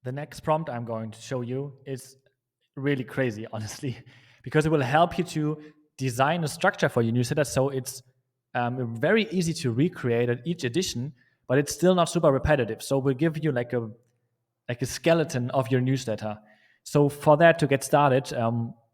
the next prompt I'm going to show you is really crazy, honestly, because it will help you to design a structure for your newsletter. So it's very easy to recreate at each edition, but it's still not super repetitive. So we'll give you like a skeleton of your newsletter. So for that, to get started,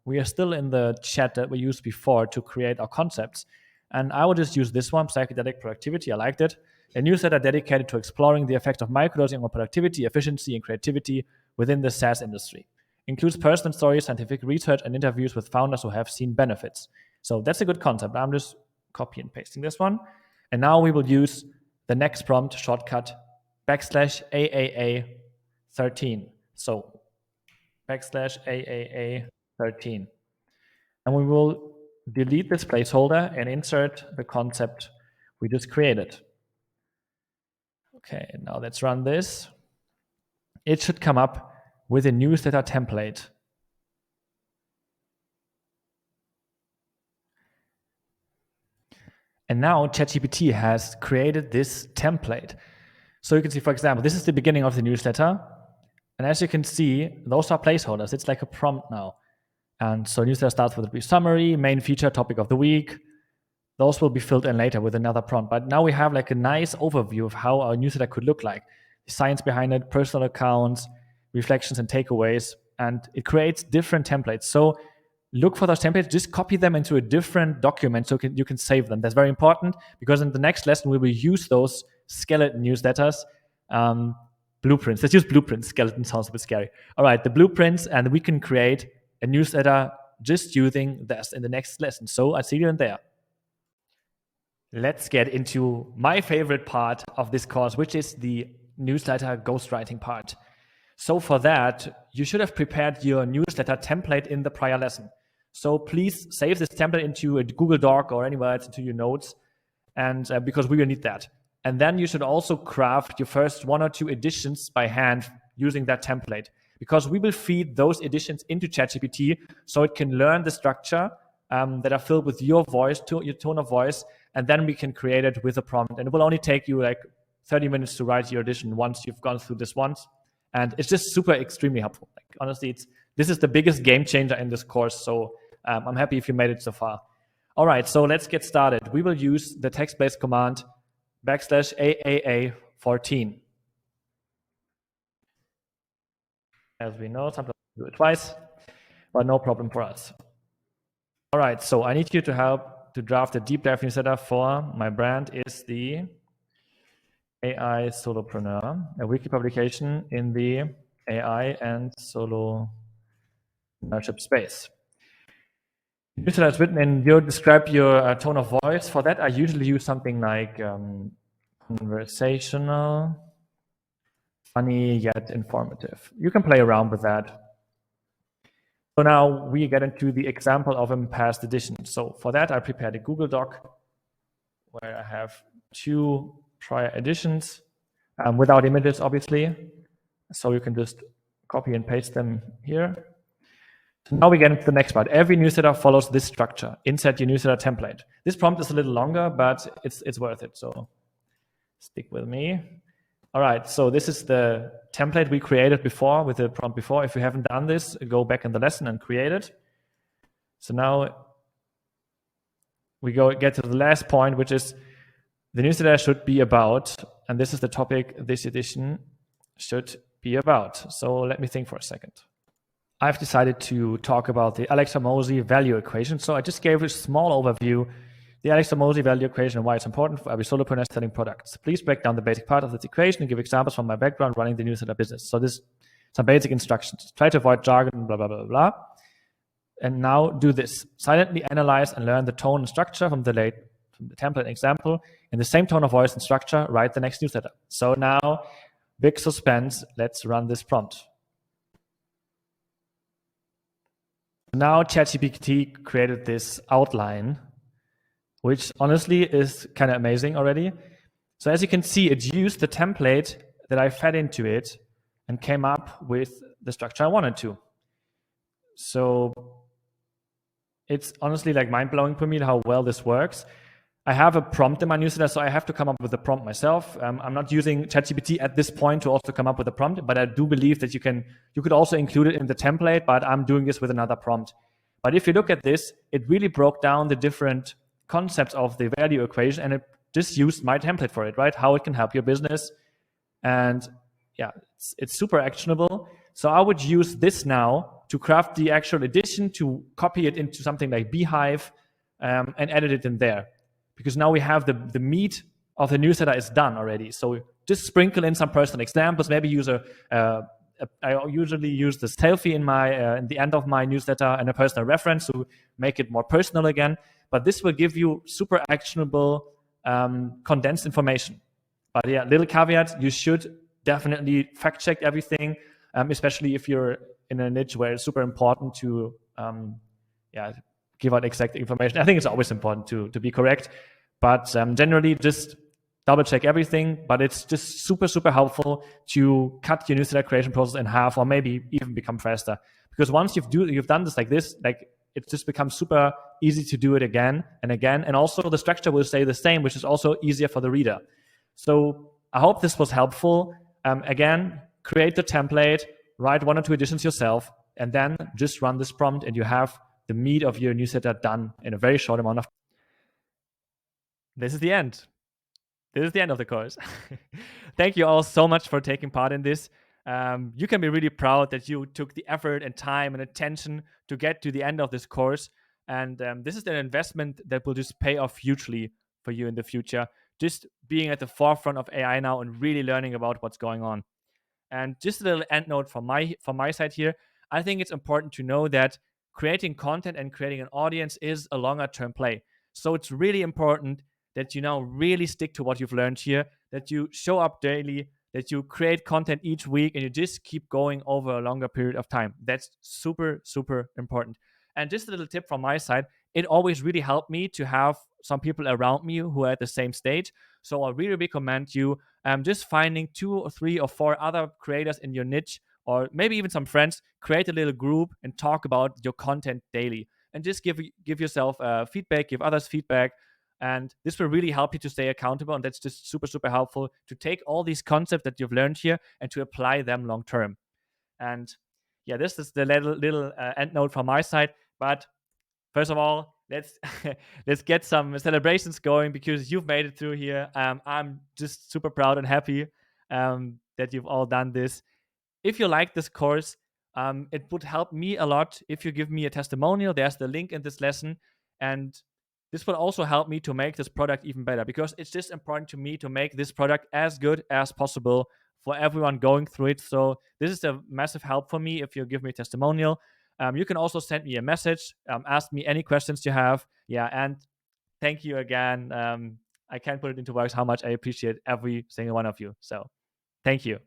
we are still in the chat that we used before to create our concepts. And I will just use this one, psychedelic productivity. I liked it. A newsletter dedicated to exploring the effect of microdosing on productivity, efficiency, and creativity within the SaaS industry. Includes personal stories, scientific research, and interviews with founders who have seen benefits. So that's a good concept. I'm just copy and pasting this one. And now we will use the next prompt shortcut /AAA 13. So /AAA 13. And we will delete this placeholder and insert the concept we just created. Okay, now let's run this. It should come up with a newsletter template. And now ChatGPT has created this template. So you can see, for example, this is the beginning of the newsletter. And as you can see, those are placeholders. It's like a prompt now. And so newsletter starts with a brief summary, main feature, topic of the week. Those will be filled in later with another prompt. But now we have like a nice overview of how our newsletter could look like. The science behind it, personal accounts, reflections and takeaways. And it creates different templates. So look for those templates, just copy them into a different document so you can save them. That's very important because in the next lesson, we will use those skeleton newsletters, blueprints. Let's use blueprints. Skeleton sounds a bit scary. All right, the blueprints, and we can create a newsletter just using this in the next lesson. So I'll see you in there. Let's get into my favorite part of this course, which is the newsletter ghostwriting part. So for that, you should have prepared your newsletter template in the prior lesson. So please save this template into a Google Doc or anywhere else into your notes, and because we will need that. And then you should also craft your first 1 or 2 editions by hand using that template, because we will feed those editions into ChatGPT so it can learn the structure that are filled with your voice, your tone of voice, and then we can create it with a prompt. And it will only take you like 30 minutes to write your edition once you've gone through this once. And it's just super extremely helpful. Like, honestly, this is the biggest game changer in this course. So I'm happy if you made it so far. All right, so let's get started. We will use the text-based command /AAA 14. As we know, sometimes we do it twice, but no problem for us. All right, so I need you to help to draft a deep dive newsletter for my brand is the AI Solopreneur, a weekly publication in the AI and solopreneurship space. Newsletter is written in describe your tone of voice. For that, I usually use something like conversational, funny yet informative. You can play around with that. So now we get into the example of a past edition. So for that, I prepared a Google Doc where I have 2 prior editions without images, obviously. So you can just copy and paste them here. So now we get into the next part. Every newsletter follows this structure. Insert your newsletter template. This prompt is a little longer, but it's worth it. So stick with me. All right, so this is the template we created before with the prompt before. If you haven't done this, go back in the lesson and create it. So now we get to the last point, which is the newsletter should be about, and this is the topic this edition should be about. So let me think for a second. I've decided to talk about the Alex Hormozi value equation. So I just gave a small overview, the Alex Hormozi value equation and why it's important for every solopreneur selling products. Please break down the basic part of this equation and give examples from my background running the newsletter business. So this some basic instructions. Try to avoid jargon, blah, blah, blah, blah. And now do this. Silently analyze and learn the tone and structure from the template example. In the same tone of voice and structure, write the next newsletter. So now, big suspense. Let's run this prompt. Now ChatGPT created this outline, which honestly is kind of amazing already. So as you can see, it used the template that I fed into it and came up with the structure I wanted to. So it's honestly like mind-blowing for me how well this works. I have a prompt in my newsletter, so I have to come up with a prompt myself. I'm not using ChatGPT at this point to also come up with a prompt, but I do believe that you could also include it in the template, but I'm doing this with another prompt. But if you look at this, it really broke down the different concepts of the value equation, and it just used my template for it, right? How it can help your business. And yeah, it's super actionable. So I would use this now to craft the actual edition, to copy it into something like Beehive, and edit it in there. Because now we have the meat of the newsletter is done already. So just sprinkle in some personal examples. Maybe use I usually use the selfie in the end of my newsletter and a personal reference to make it more personal again. But this will give you super actionable, condensed information. But yeah, little caveat: you should definitely fact check everything, especially if you're in a niche where it's super important to give out exact information. I think it's always important to be correct, but generally just double check everything. But it's just super, super helpful to cut your newsletter creation process in half, or maybe even become faster. Because once you've done this like this, like it just becomes super easy to do it again and again. And also the structure will stay the same, which is also easier for the reader. So I hope this was helpful. Again, create the template, write 1 or 2 editions yourself, and then just run this prompt, and you have the meat of your newsletter done in a very short amount of time. This is the end. This is the end of the course. Thank you all so much for taking part in this. You can be really proud that you took the effort and time and attention to get to the end of this course. And this is an investment that will just pay off hugely for you in the future. Just being at the forefront of AI now and really learning about what's going on. And just a little end note from my side here. I think it's important to know that creating content and creating an audience is a longer term play. So it's really important that you now really stick to what you've learned here, that you show up daily, that you create content each week, and you just keep going over a longer period of time. That's super, super important. And just a little tip from my side, it always really helped me to have some people around me who are at the same stage. So I really recommend you just finding 2 or 3 or 4 other creators in your niche, or maybe even some friends, create a little group and talk about your content daily. And just give yourself feedback, give others feedback. And this will really help you to stay accountable. And that's just super, super helpful to take all these concepts that you've learned here and to apply them long term. And yeah, this is the little end note from my side. But first of all, let's get some celebrations going, because you've made it through here. I'm just super proud and happy that you've all done this. If you like this course, it would help me a lot if you give me a testimonial. There's the link in this lesson. And this will also help me to make this product even better, because it's just important to me to make this product as good as possible for everyone going through it. So this is a massive help for me if you give me a testimonial. You can also send me a message, ask me any questions you have. Yeah, and thank you again. I can't put it into words how much I appreciate every single one of you. So thank you.